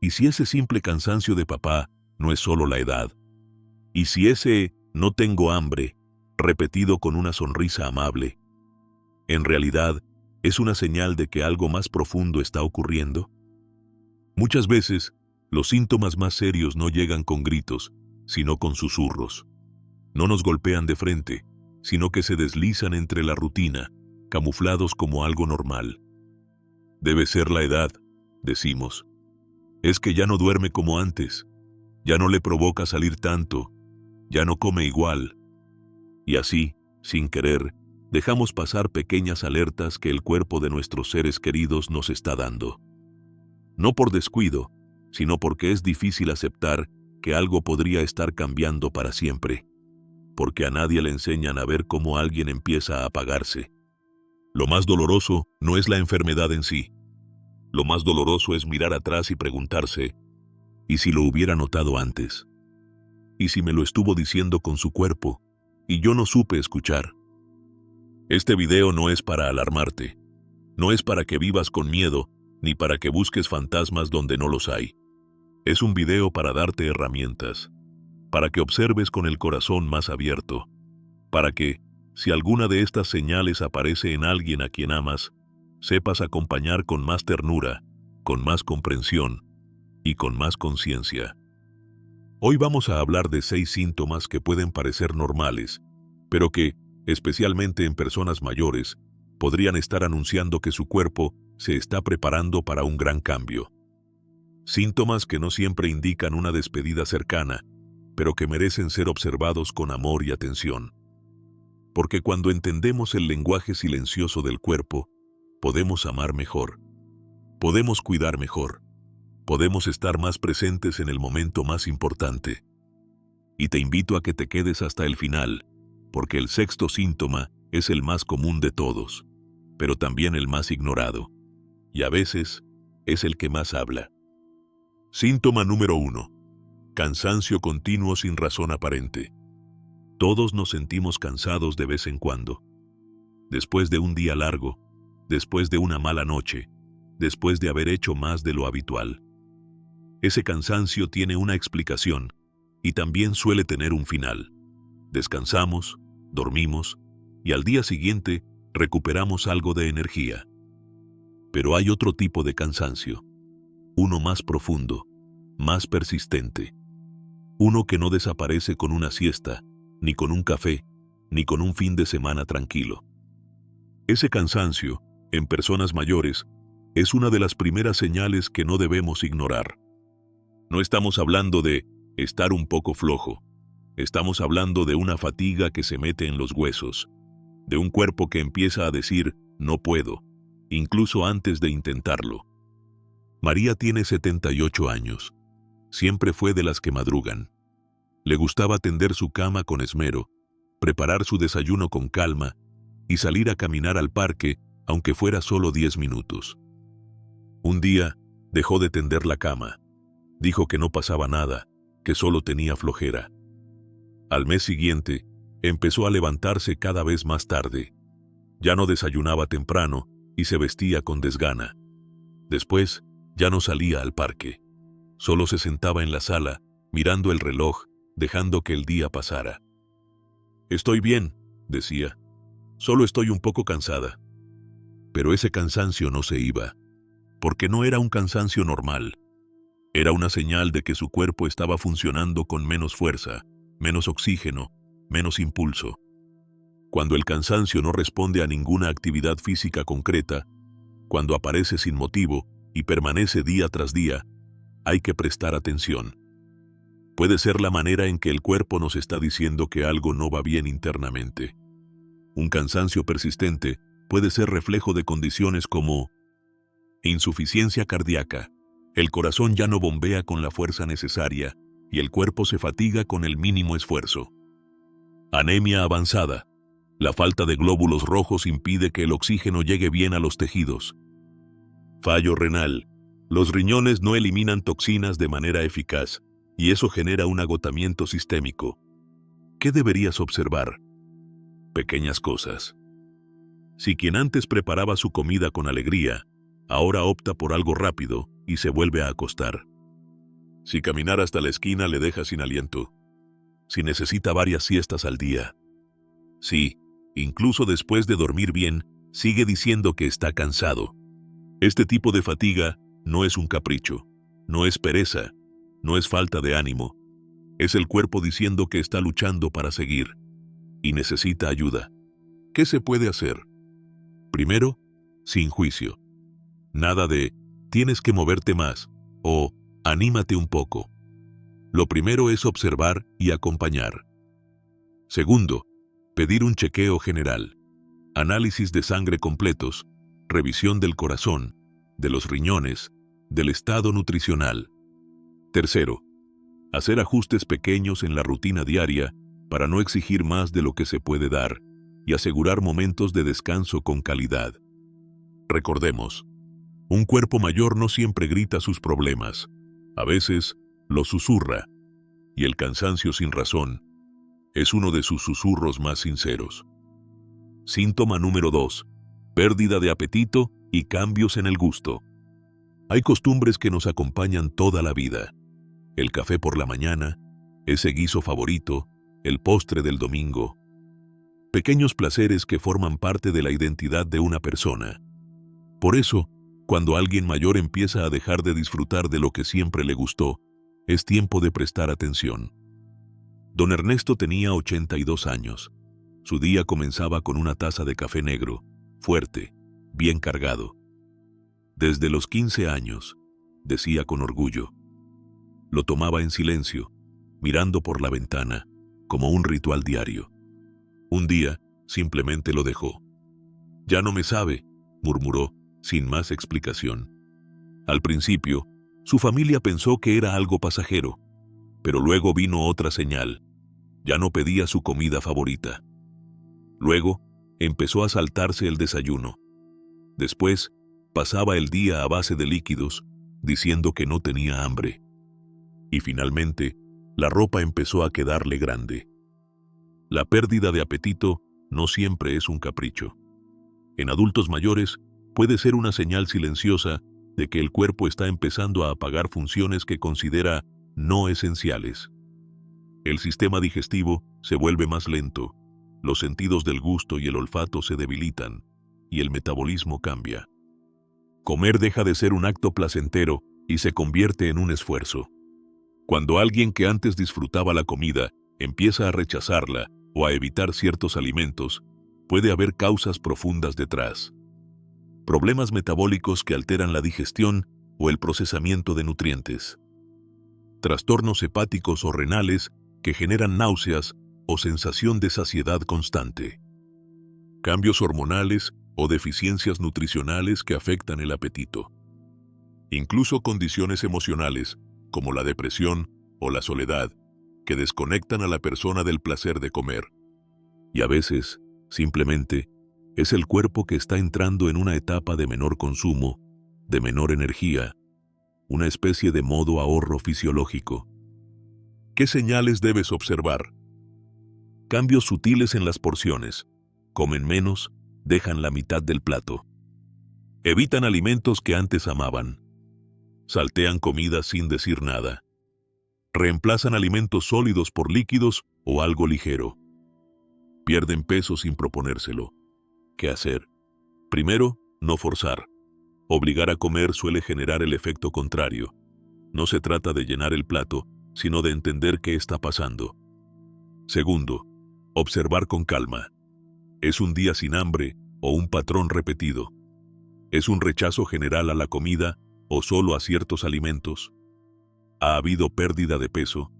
¿Y si ese simple cansancio de papá no es solo la edad? ¿Y si ese "no tengo hambre", repetido con una sonrisa amable, en realidad es una señal de que algo más profundo está ocurriendo? Muchas veces, los síntomas más serios no llegan con gritos, sino con susurros. No nos golpean de frente, sino que se deslizan entre la rutina, camuflados como algo normal. Debe ser la edad, decimos. Es que ya no duerme como antes, ya no le provoca salir tanto, ya no come igual. Y así, sin querer, dejamos pasar pequeñas alertas que el cuerpo de nuestros seres queridos nos está dando. No por descuido, sino porque es difícil aceptar que algo podría estar cambiando para siempre, porque a nadie le enseñan a ver cómo alguien empieza a apagarse. Lo más doloroso no es la enfermedad en sí. Lo más doloroso es mirar atrás y preguntarse, ¿y si lo hubiera notado antes? ¿Y si me lo estuvo diciendo con su cuerpo y yo no supe escuchar? Este video no es para alarmarte, no es para que vivas con miedo, ni para que busques fantasmas donde no los hay. Es un video para darte herramientas, para que observes con el corazón más abierto, para que, si alguna de estas señales aparece en alguien a quien amas, sepas acompañar con más ternura, con más comprensión y con más conciencia. Hoy vamos a hablar de 6 síntomas que pueden parecer normales, pero que, especialmente en personas mayores, podrían estar anunciando que su cuerpo se está preparando para un gran cambio. Síntomas que no siempre indican una despedida cercana, pero que merecen ser observados con amor y atención. Porque cuando entendemos el lenguaje silencioso del cuerpo, podemos amar mejor, podemos cuidar mejor, podemos estar más presentes en el momento más importante. Y te invito a que te quedes hasta el final, porque el 6º síntoma es el más común de todos, pero también el más ignorado, y a veces es el que más habla. Síntoma número 1. Cansancio continuo sin razón aparente. Todos nos sentimos cansados de vez en cuando. Después de un día largo, después de una mala noche, después de haber hecho más de lo habitual. Ese cansancio tiene una explicación y también suele tener un final. Descansamos, dormimos y al día siguiente recuperamos algo de energía. Pero hay otro tipo de cansancio, uno más profundo, más persistente. Uno que no desaparece con una siesta, ni con un café, ni con un fin de semana tranquilo. Ese cansancio, en personas mayores, es una de las primeras señales que no debemos ignorar. No estamos hablando de estar un poco flojo. Estamos hablando de una fatiga que se mete en los huesos, de un cuerpo que empieza a decir, no puedo, incluso antes de intentarlo. María tiene 78 años. Siempre fue de las que madrugan. Le gustaba tender su cama con esmero, preparar su desayuno con calma y salir a caminar al parque, aunque fuera solo 10 minutos. Un día, dejó de tender la cama. Dijo que no pasaba nada, que solo tenía flojera. Al mes siguiente, empezó a levantarse cada vez más tarde. Ya no desayunaba temprano y se vestía con desgana. Después, ya no salía al parque. Solo se sentaba en la sala, mirando el reloj, dejando que el día pasara. «Estoy bien», decía. «Solo estoy un poco cansada». Pero ese cansancio no se iba, porque no era un cansancio normal. Era una señal de que su cuerpo estaba funcionando con menos fuerza, menos oxígeno, menos impulso. Cuando el cansancio no responde a ninguna actividad física concreta, cuando aparece sin motivo y permanece día tras día, hay que prestar atención. Puede ser la manera en que el cuerpo nos está diciendo que algo no va bien internamente. Un cansancio persistente puede ser reflejo de condiciones como insuficiencia cardíaca. El corazón ya no bombea con la fuerza necesaria y el cuerpo se fatiga con el mínimo esfuerzo. Anemia avanzada. La falta de glóbulos rojos impide que el oxígeno llegue bien a los tejidos. Fallo renal. Los riñones no eliminan toxinas de manera eficaz y eso genera un agotamiento sistémico. ¿Qué deberías observar? Pequeñas cosas. Si quien antes preparaba su comida con alegría, ahora opta por algo rápido y se vuelve a acostar. Si caminar hasta la esquina le deja sin aliento. Si necesita varias siestas al día. Si, incluso después de dormir bien, sigue diciendo que está cansado. Este tipo de fatiga no es un capricho, no es pereza, no es falta de ánimo. Es el cuerpo diciendo que está luchando para seguir y necesita ayuda. ¿Qué se puede hacer? Primero, sin juicio. Nada de tienes que moverte más o anímate un poco. Lo primero es observar y acompañar. Segundo, pedir un chequeo general, análisis de sangre completos, revisión del corazón, de los riñones, del estado nutricional. Tercero, hacer ajustes pequeños en la rutina diaria para no exigir más de lo que se puede dar y asegurar momentos de descanso con calidad. Recordemos, un cuerpo mayor no siempre grita sus problemas, a veces los susurra, y el cansancio sin razón es uno de sus susurros más sinceros. Síntoma número 2. Pérdida de apetito y cambios en el gusto. Hay costumbres que nos acompañan toda la vida. El café por la mañana, ese guiso favorito, el postre del domingo. Pequeños placeres que forman parte de la identidad de una persona. Por eso, cuando alguien mayor empieza a dejar de disfrutar de lo que siempre le gustó, es tiempo de prestar atención. Don Ernesto tenía 82 años. Su día comenzaba con una taza de café negro, fuerte, bien cargado. Desde los 15 años, decía con orgullo. Lo tomaba en silencio, mirando por la ventana, como un ritual diario. Un día, simplemente lo dejó. «Ya no me sabe», murmuró, sin más explicación. Al principio, su familia pensó que era algo pasajero, pero luego vino otra señal. Ya no pedía su comida favorita. Luego, empezó a saltarse el desayuno. Después, pasaba el día a base de líquidos, diciendo que no tenía hambre. Y finalmente, la ropa empezó a quedarle grande. La pérdida de apetito no siempre es un capricho. En adultos mayores, puede ser una señal silenciosa de que el cuerpo está empezando a apagar funciones que considera no esenciales. El sistema digestivo se vuelve más lento, los sentidos del gusto y el olfato se debilitan, y el metabolismo cambia. Comer deja de ser un acto placentero y se convierte en un esfuerzo. Cuando alguien que antes disfrutaba la comida empieza a rechazarla o a evitar ciertos alimentos, puede haber causas profundas detrás. Problemas metabólicos que alteran la digestión o el procesamiento de nutrientes. Trastornos hepáticos o renales que generan náuseas o sensación de saciedad constante. Cambios hormonales o deficiencias nutricionales que afectan el apetito. Incluso condiciones emocionales, como la depresión o la soledad, que desconectan a la persona del placer de comer. Y a veces, simplemente, es el cuerpo que está entrando en una etapa de menor consumo, de menor energía, una especie de modo ahorro fisiológico. ¿Qué señales debes observar? Cambios sutiles en las porciones. Comen menos, dejan la mitad del plato. Evitan alimentos que antes amaban. Saltean comida sin decir nada. Reemplazan alimentos sólidos por líquidos o algo ligero. Pierden peso sin proponérselo. ¿Qué hacer? Primero, no forzar. Obligar a comer suele generar el efecto contrario. No se trata de llenar el plato, sino de entender qué está pasando. Segundo, observar con calma. ¿Es un día sin hambre o un patrón repetido? ¿Es un rechazo general a la comida o solo a ciertos alimentos? ¿Ha habido pérdida de peso?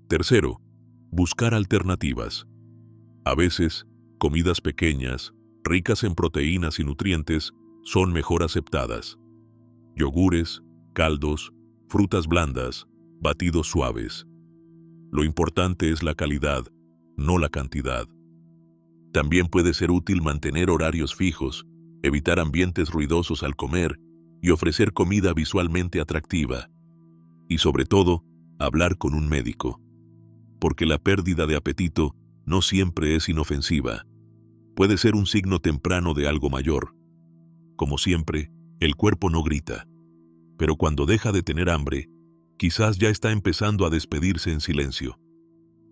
Tercero, buscar alternativas. A veces, comidas pequeñas, ricas en proteínas y nutrientes, son mejor aceptadas. Yogures, caldos, frutas blandas, batidos suaves. Lo importante es la calidad, no la cantidad. También puede ser útil mantener horarios fijos, evitar ambientes ruidosos al comer y ofrecer comida visualmente atractiva. Y sobre todo, hablar con un médico. Porque la pérdida de apetito no siempre es inofensiva. Puede ser un signo temprano de algo mayor. Como siempre, el cuerpo no grita. Pero cuando deja de tener hambre, quizás ya está empezando a despedirse en silencio.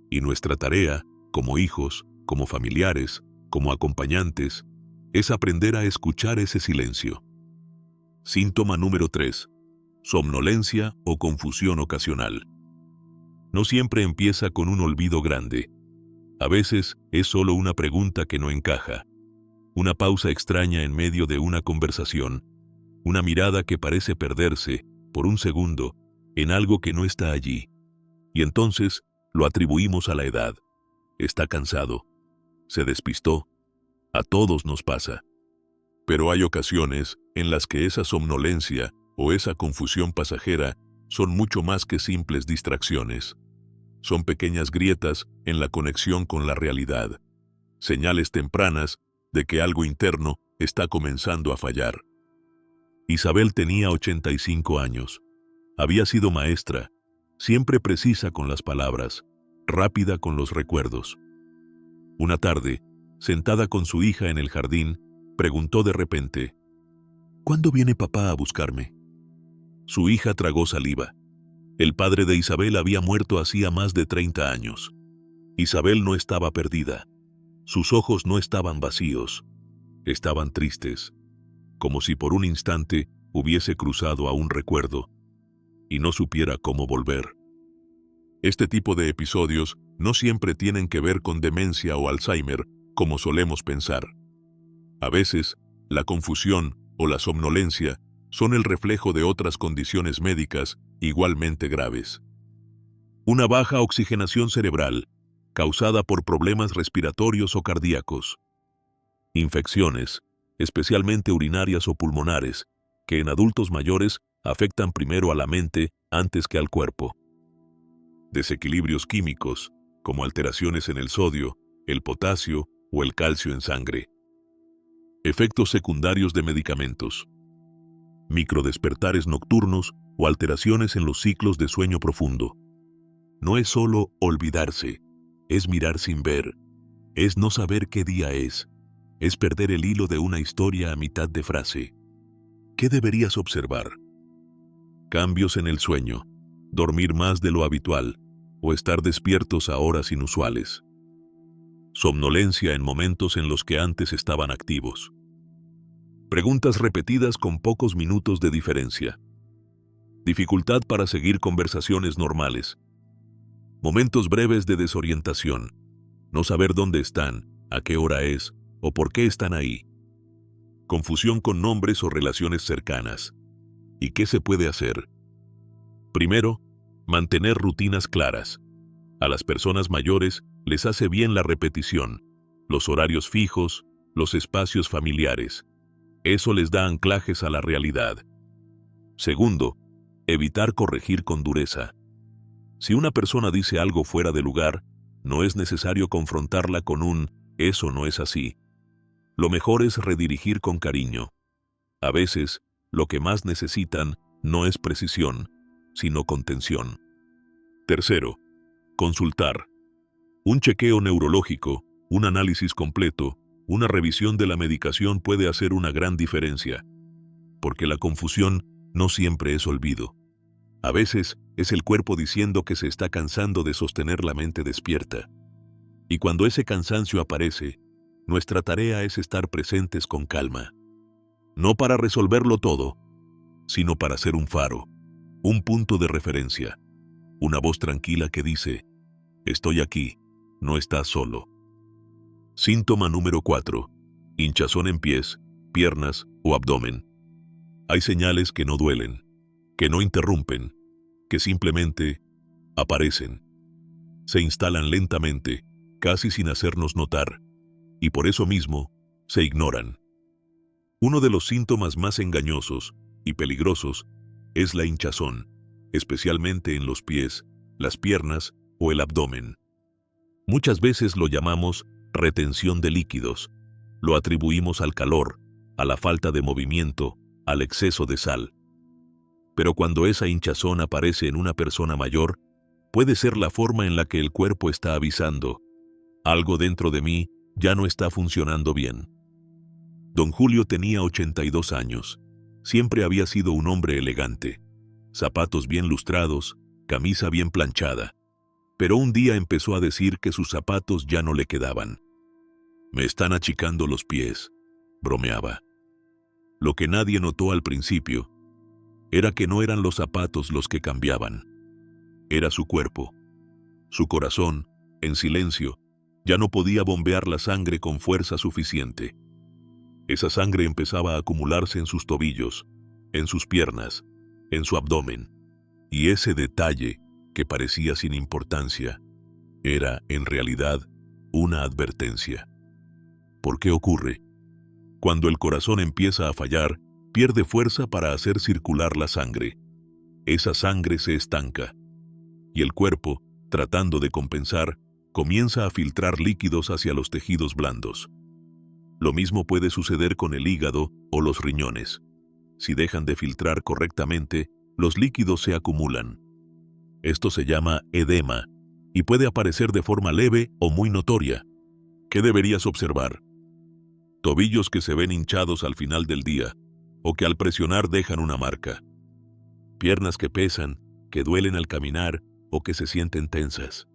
Y nuestra tarea, como hijos, como familiares, como acompañantes, es aprender a escuchar ese silencio. Síntoma número 3. Somnolencia o confusión ocasional. No siempre empieza con un olvido grande. A veces es solo una pregunta que no encaja, una pausa extraña en medio de una conversación, una mirada que parece perderse, por un segundo, en algo que no está allí. Y entonces lo atribuimos a la edad. Está cansado. Se despistó. A todos nos pasa. Pero hay ocasiones en las que esa somnolencia o esa confusión pasajera son mucho más que simples distracciones. Son pequeñas grietas en la conexión con la realidad, señales tempranas de que algo interno está comenzando a fallar. Isabel tenía 85 años. Había sido maestra, siempre precisa con las palabras, rápida con los recuerdos. Una tarde, sentada con su hija en el jardín, preguntó de repente: ¿Cuándo viene papá a buscarme? Su hija tragó saliva. El padre de Isabel había muerto hacía más de 30 años. Isabel no estaba perdida. Sus ojos no estaban vacíos. Estaban tristes, como si por un instante hubiese cruzado a un recuerdo y no supiera cómo volver. Este tipo de episodios no siempre tienen que ver con demencia o Alzheimer, como solemos pensar. A veces, la confusión o la somnolencia son el reflejo de otras condiciones médicas igualmente graves. Una baja oxigenación cerebral, causada por problemas respiratorios o cardíacos. Infecciones, especialmente urinarias o pulmonares, que en adultos mayores afectan primero a la mente antes que al cuerpo. Desequilibrios químicos, como alteraciones en el sodio, el potasio o el calcio en sangre. Efectos secundarios de medicamentos. Microdespertares nocturnos o alteraciones en los ciclos de sueño profundo. No es solo olvidarse, es mirar sin ver, es no saber qué día es perder el hilo de una historia a mitad de frase. ¿Qué deberías observar? Cambios en el sueño, dormir más de lo habitual o estar despiertos a horas inusuales. Somnolencia en momentos en los que antes estaban activos. Preguntas repetidas con pocos minutos de diferencia. Dificultad para seguir conversaciones normales. Momentos breves de desorientación. No saber dónde están, a qué hora es o por qué están ahí. Confusión con nombres o relaciones cercanas. ¿Y qué se puede hacer? Primero, mantener rutinas claras. A las personas mayores les hace bien la repetición, los horarios fijos, los espacios familiares. Eso les da anclajes a la realidad. Segundo, evitar corregir con dureza. Si una persona dice algo fuera de lugar, no es necesario confrontarla con un «eso no es así». Lo mejor es redirigir con cariño. A veces, lo que más necesitan no es precisión, sino contención. Tercero, consultar. Un chequeo neurológico, un análisis completo, una revisión de la medicación puede hacer una gran diferencia. Porque la confusión no siempre es olvido. A veces es el cuerpo diciendo que se está cansando de sostener la mente despierta. Y cuando ese cansancio aparece, nuestra tarea es estar presentes con calma. No para resolverlo todo, sino para ser un faro, un punto de referencia, una voz tranquila que dice: estoy aquí, no estás solo. Síntoma número 4. Hinchazón en pies, piernas o abdomen. Hay señales que no duelen, que no interrumpen, que simplemente aparecen. Se instalan lentamente, casi sin hacernos notar, y por eso mismo se ignoran. Uno de los síntomas más engañosos y peligrosos es la hinchazón, especialmente en los pies, las piernas o el abdomen. Muchas veces lo llamamos retención de líquidos, lo atribuimos al calor, a la falta de movimiento, al exceso de sal. Pero cuando esa hinchazón aparece en una persona mayor, puede ser la forma en la que el cuerpo está avisando: algo dentro de mí ya no está funcionando bien. Don Julio tenía 82 años. Siempre había sido un hombre elegante. zapatos bien lustrados, camisa bien planchada. Pero un día empezó a decir que sus zapatos ya no le quedaban. «Me están achicando los pies», bromeaba. Lo que nadie notó al principio era que no eran los zapatos los que cambiaban. Era su cuerpo. Su corazón, en silencio, ya no podía bombear la sangre con fuerza suficiente. Esa sangre empezaba a acumularse en sus tobillos, en sus piernas, en su abdomen. Y ese detalle, que parecía sin importancia, era, en realidad, una advertencia. ¿Por qué ocurre? Cuando el corazón empieza a fallar, pierde fuerza para hacer circular la sangre. Esa sangre se estanca. Y el cuerpo, tratando de compensar, comienza a filtrar líquidos hacia los tejidos blandos. Lo mismo puede suceder con el hígado o los riñones. Si dejan de filtrar correctamente, los líquidos se acumulan. Esto se llama edema y puede aparecer de forma leve o muy notoria. ¿Qué deberías observar? Tobillos que se ven hinchados al final del día o que al presionar dejan una marca. Piernas que pesan, que duelen al caminar o que se sienten tensas.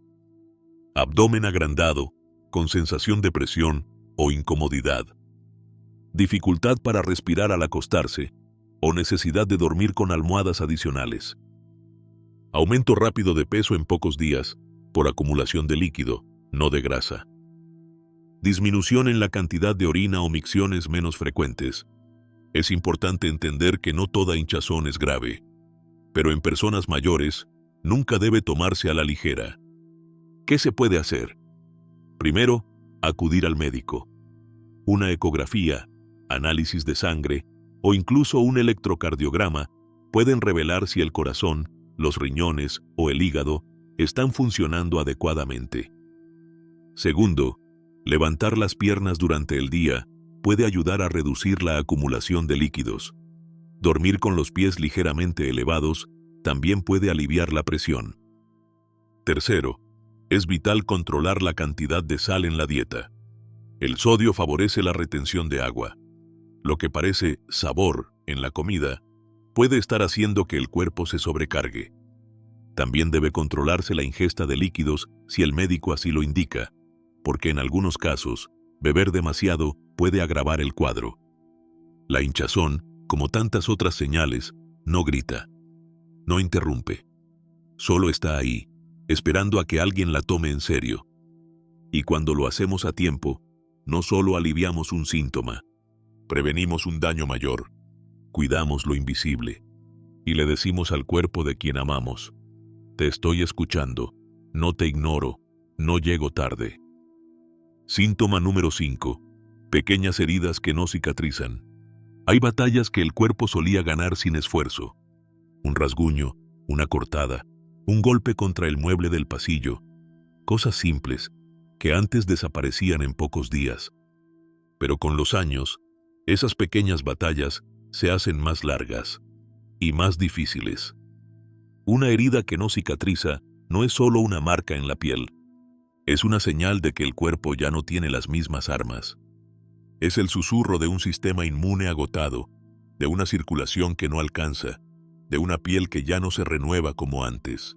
Abdomen agrandado, con sensación de presión o incomodidad. Dificultad para respirar al acostarse o necesidad de dormir con almohadas adicionales. Aumento rápido de peso en pocos días por acumulación de líquido, no de grasa. Disminución en la cantidad de orina o micciones menos frecuentes. Es importante entender que no toda hinchazón es grave, pero en personas mayores nunca debe tomarse a la ligera. ¿Qué se puede hacer? Primero, acudir al médico. Una ecografía, análisis de sangre o incluso un electrocardiograma pueden revelar si el corazón, los riñones o el hígado están funcionando adecuadamente. Segundo, levantar las piernas durante el día puede ayudar a reducir la acumulación de líquidos. Dormir con los pies ligeramente elevados también puede aliviar la presión. Tercero, es vital controlar la cantidad de sal en la dieta. El sodio favorece la retención de agua. Lo que parece sabor en la comida puede estar haciendo que el cuerpo se sobrecargue. También debe controlarse la ingesta de líquidos si el médico así lo indica, porque en algunos casos, beber demasiado puede agravar el cuadro. La hinchazón, como tantas otras señales, no grita, no interrumpe. Solo está ahí, esperando a que alguien la tome en serio. Y cuando lo hacemos a tiempo, no solo aliviamos un síntoma, prevenimos un daño mayor, cuidamos lo invisible, y le decimos al cuerpo de quien amamos: te estoy escuchando, no te ignoro, no llego tarde. Síntoma número 5. Pequeñas heridas que no cicatrizan. Hay batallas que el cuerpo solía ganar sin esfuerzo. Un rasguño, una cortada, un golpe contra el mueble del pasillo. Cosas simples que antes desaparecían en pocos días. Pero con los años, esas pequeñas batallas se hacen más largas y más difíciles. Una herida que no cicatriza no es solo una marca en la piel. Es una señal de que el cuerpo ya no tiene las mismas armas. Es el susurro de un sistema inmune agotado, de una circulación que no alcanza, de una piel que ya no se renueva como antes.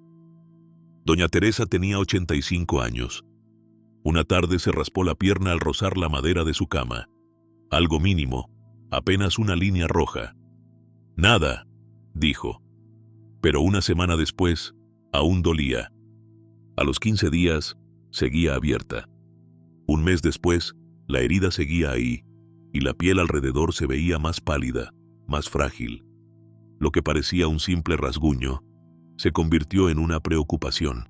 Doña Teresa tenía 85 años. Una tarde se raspó la pierna al rozar la madera de su cama. Algo mínimo, apenas una línea roja. «Nada», dijo. Pero una semana después, aún dolía. A los 15 días, seguía abierta. Un mes después, la herida seguía ahí, y la piel alrededor se veía más pálida, más frágil. Lo que parecía un simple rasguño, se convirtió en una preocupación.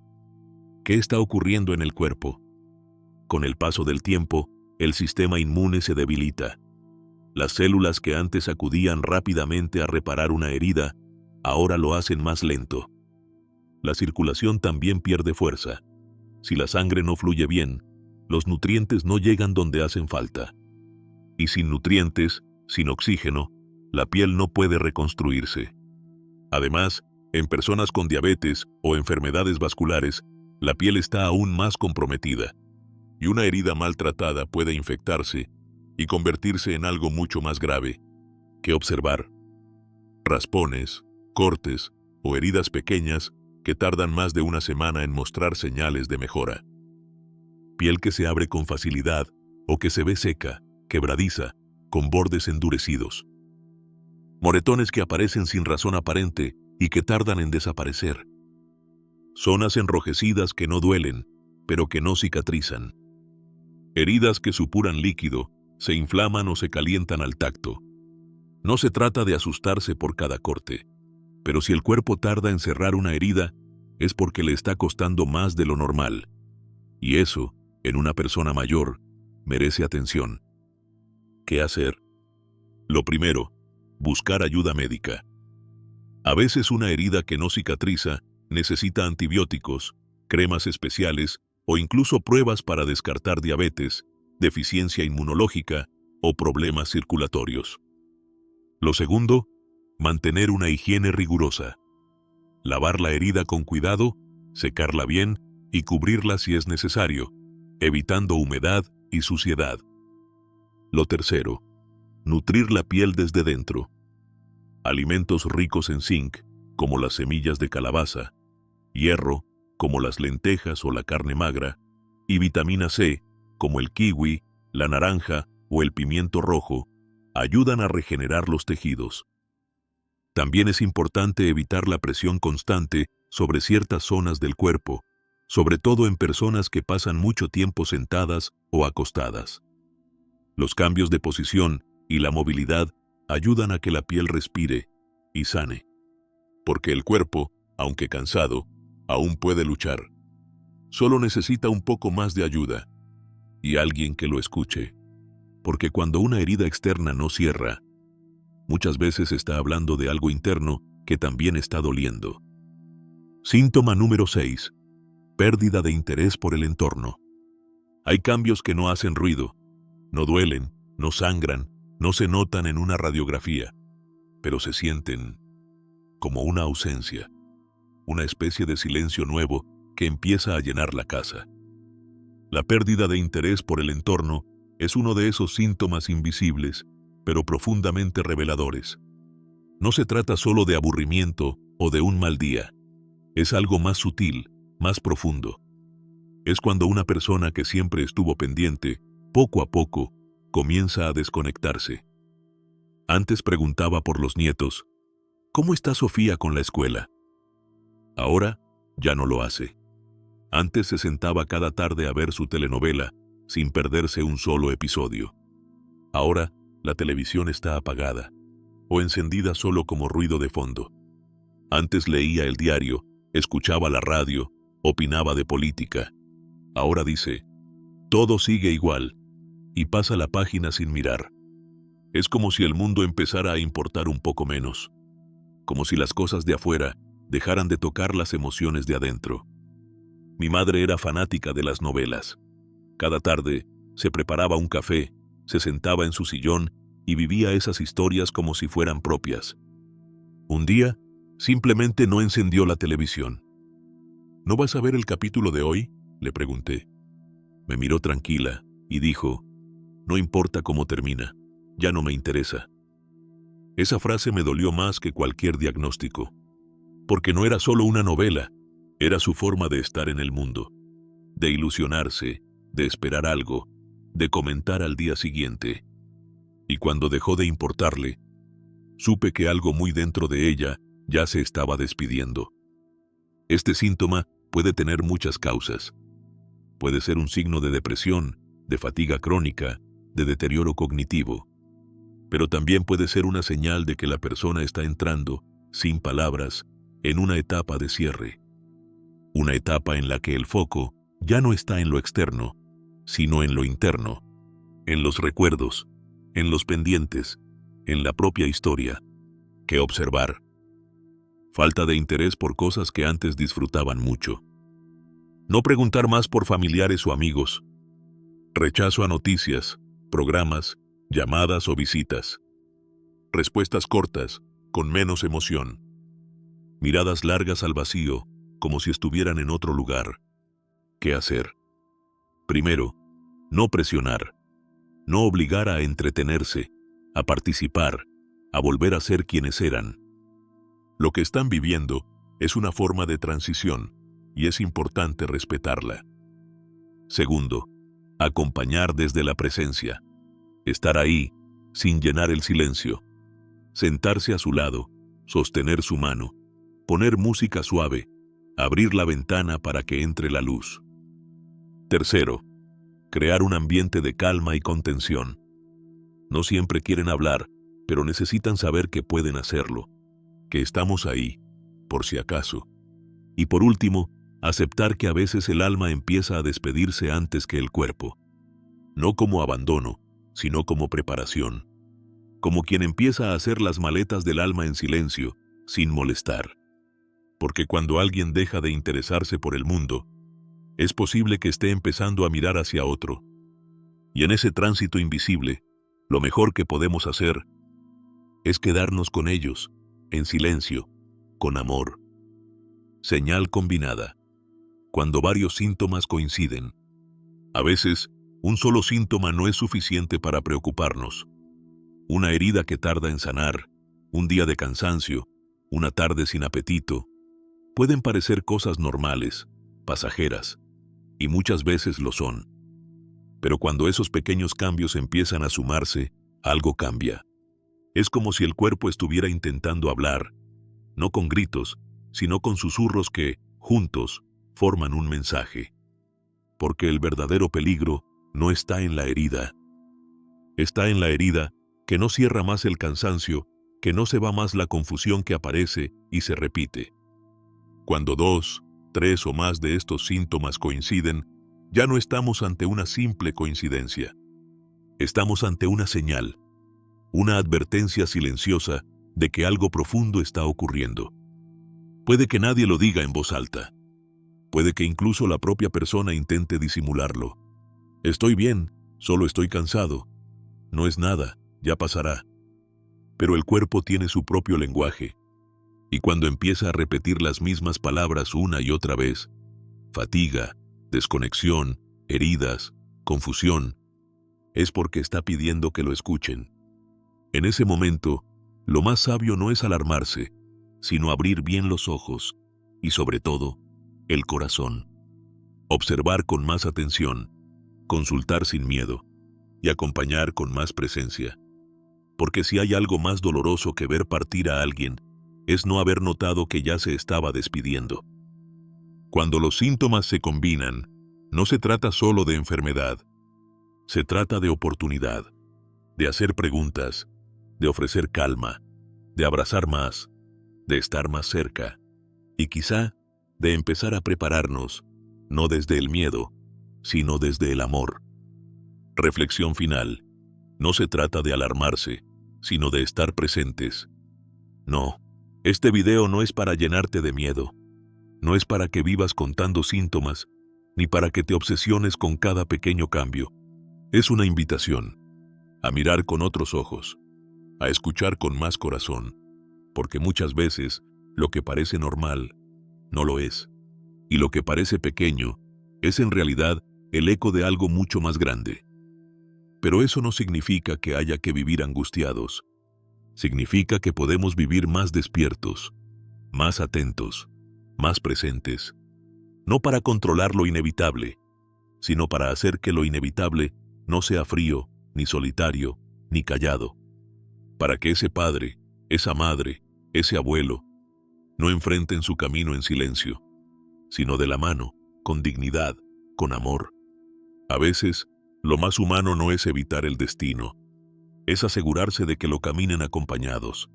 ¿Qué está ocurriendo en el cuerpo? Con el paso del tiempo, el sistema inmune se debilita. Las células que antes acudían rápidamente a reparar una herida, ahora lo hacen más lento. La circulación también pierde fuerza. Si la sangre no fluye bien, los nutrientes no llegan donde hacen falta. Y sin nutrientes, sin oxígeno, la piel no puede reconstruirse. Además, en personas con diabetes o enfermedades vasculares, la piel está aún más comprometida. Y una herida maltratada puede infectarse y convertirse en algo mucho más grave. ¿Qué observar? Raspones, cortes, o heridas pequeñas que tardan más de una semana en mostrar señales de mejora. Piel que se abre con facilidad o que se ve seca, quebradiza, con bordes endurecidos. Moretones que aparecen sin razón aparente y que tardan en desaparecer. Zonas enrojecidas que no duelen, pero que no cicatrizan. Heridas que supuran líquido, se inflaman o se calientan al tacto. No se trata de asustarse por cada corte, pero si el cuerpo tarda en cerrar una herida, es porque le está costando más de lo normal. Y eso, en una persona mayor, merece atención. ¿Qué hacer? Lo primero, buscar ayuda médica. A veces una herida que no cicatriza necesita antibióticos, cremas especiales o incluso pruebas para descartar diabetes, deficiencia inmunológica o problemas circulatorios. Lo segundo, mantener una higiene rigurosa. Lavar la herida con cuidado, secarla bien y cubrirla si es necesario, evitando humedad y suciedad. Lo tercero, nutrir la piel desde dentro. Alimentos ricos en zinc, como las semillas de calabaza, hierro, como las lentejas o la carne magra, y vitamina C, como el kiwi, la naranja o el pimiento rojo, ayudan a regenerar los tejidos. También es importante evitar la presión constante sobre ciertas zonas del cuerpo, sobre todo en personas que pasan mucho tiempo sentadas o acostadas. Los cambios de posición y la movilidad ayudan a que la piel respire y sane. Porque el cuerpo, aunque cansado, aún puede luchar. Solo necesita un poco más de ayuda y alguien que lo escuche. Porque cuando una herida externa no cierra, muchas veces está hablando de algo interno que también está doliendo. Síntoma número 6. Pérdida de interés por el entorno. Hay cambios que no hacen ruido, no duelen, no sangran, no se notan en una radiografía, pero se sienten como una ausencia, una especie de silencio nuevo que empieza a llenar la casa. La pérdida de interés por el entorno es uno de esos síntomas invisibles, pero profundamente reveladores. No se trata solo de aburrimiento o de un mal día. Es algo más sutil, más profundo. Es cuando una persona que siempre estuvo pendiente, poco a poco, comienza a desconectarse. Antes preguntaba por los nietos, ¿cómo está Sofía con la escuela? Ahora ya no lo hace. Antes se sentaba cada tarde a ver su telenovela, sin perderse un solo episodio. Ahora la televisión está apagada, o encendida solo como ruido de fondo. Antes leía el diario, escuchaba la radio, opinaba de política. Ahora dice, todo sigue igual, y pasa la página sin mirar. Es como si el mundo empezara a importar un poco menos, como si las cosas de afuera dejaran de tocar las emociones de adentro. Mi madre era fanática de las novelas. Cada tarde se preparaba un café, se sentaba en su sillón y vivía esas historias como si fueran propias. Un día, simplemente no encendió la televisión. ¿No vas a ver el capítulo de hoy?, le pregunté. Me miró tranquila y dijo, no importa cómo termina, ya no me interesa. Esa frase me dolió más que cualquier diagnóstico, porque no era solo una novela, era su forma de estar en el mundo, de ilusionarse, de esperar algo, de comentar al día siguiente. Y cuando dejó de importarle, supe que algo muy dentro de ella ya se estaba despidiendo. Este síntoma puede tener muchas causas. Puede ser un signo de depresión, de fatiga crónica, de deterioro cognitivo. Pero también puede ser una señal de que la persona está entrando, sin palabras, en una etapa de cierre. Una etapa en la que el foco ya no está en lo externo, sino en lo interno, en los recuerdos, en los pendientes, en la propia historia. ¿Qué observar? Falta de interés por cosas que antes disfrutaban mucho. No preguntar más por familiares o amigos. Rechazo a noticias, programas, llamadas o visitas. Respuestas cortas, con menos emoción. Miradas largas al vacío, como si estuvieran en otro lugar. ¿Qué hacer? Primero, no presionar. No obligar a entretenerse, a participar, a volver a ser quienes eran. Lo que están viviendo Es una forma de transición y es importante respetarla. Segundo, acompañar desde la presencia. Estar ahí, sin llenar el silencio. Sentarse a su lado, sostener su mano, poner música suave, abrir la ventana para que entre la luz. Tercero, crear un ambiente de calma y contención. No siempre quieren hablar, pero necesitan saber que pueden hacerlo, que estamos ahí, por si acaso. Y por último, aceptar que a veces el alma empieza a despedirse antes que el cuerpo. No como abandono, sino como preparación. Como quien empieza a hacer las maletas del alma en silencio, sin molestar. Porque cuando alguien deja de interesarse por el mundo, es posible que esté empezando a mirar hacia otro. Y en ese tránsito invisible, lo mejor que podemos hacer es quedarnos con ellos, en silencio, con amor. Señal combinada. Cuando varios síntomas coinciden. A veces, un solo síntoma no es suficiente para preocuparnos. Una herida que tarda en sanar, un día de cansancio, una tarde sin apetito, pueden parecer cosas normales, pasajeras, y muchas veces lo son. Pero cuando esos pequeños cambios empiezan a sumarse, algo cambia. Es como si el cuerpo estuviera intentando hablar, no con gritos, sino con susurros que, juntos, forman un mensaje. Porque el verdadero peligro no está en la herida. Está en la herida que no cierra más el cansancio, que no se va más la confusión que aparece y se repite. Cuando 2, 3 o más de estos síntomas coinciden, ya no estamos ante una simple coincidencia. Estamos ante una señal, una advertencia silenciosa de que algo profundo está ocurriendo. Puede que nadie lo diga en voz alta. Puede que incluso la propia persona intente disimularlo. Estoy bien, solo estoy cansado. No es nada, ya pasará. Pero el cuerpo tiene su propio lenguaje. Y cuando empieza a repetir las mismas palabras una y otra vez, fatiga, desconexión, heridas, confusión, es porque está pidiendo que lo escuchen. En ese momento, lo más sabio no es alarmarse, sino abrir bien los ojos y, sobre todo, el corazón. Observar con más atención, consultar sin miedo y acompañar con más presencia. Porque si hay algo más doloroso que ver partir a alguien, es no haber notado que ya se estaba despidiendo. Cuando los síntomas se combinan, no se trata solo de enfermedad. Se trata de oportunidad, de hacer preguntas, de ofrecer calma, de abrazar más, de estar más cerca y quizá de empezar a prepararnos, no desde el miedo, sino desde el amor. Reflexión final. No se trata de alarmarse, sino de estar presentes. No, este video no es para llenarte de miedo. No es para que vivas contando síntomas, ni para que te obsesiones con cada pequeño cambio. Es una invitación a mirar con otros ojos, a escuchar con más corazón, porque muchas veces lo que parece normal no lo es, y lo que parece pequeño es en realidad el eco de algo mucho más grande. Pero eso no significa que haya que vivir angustiados. Significa que podemos vivir más despiertos, más atentos, más presentes, no para controlar lo inevitable, sino para hacer que lo inevitable no sea frío, ni solitario, ni callado, para que ese padre, esa madre, ese abuelo, no enfrenten su camino en silencio, sino de la mano, con dignidad, con amor. A veces, lo más humano no es evitar el destino, es asegurarse de que lo caminen acompañados.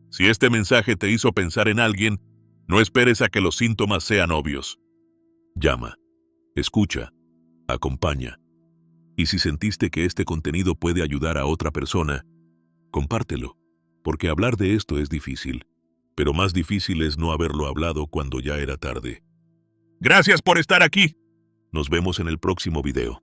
Si este mensaje te hizo pensar en alguien, no esperes a que los síntomas sean obvios. Llama, escucha, acompaña. Y si sentiste que este contenido puede ayudar a otra persona, compártelo, porque hablar de esto es difícil, pero más difícil es no haberlo hablado cuando ya era tarde. Gracias por estar aquí. Nos vemos en el próximo video.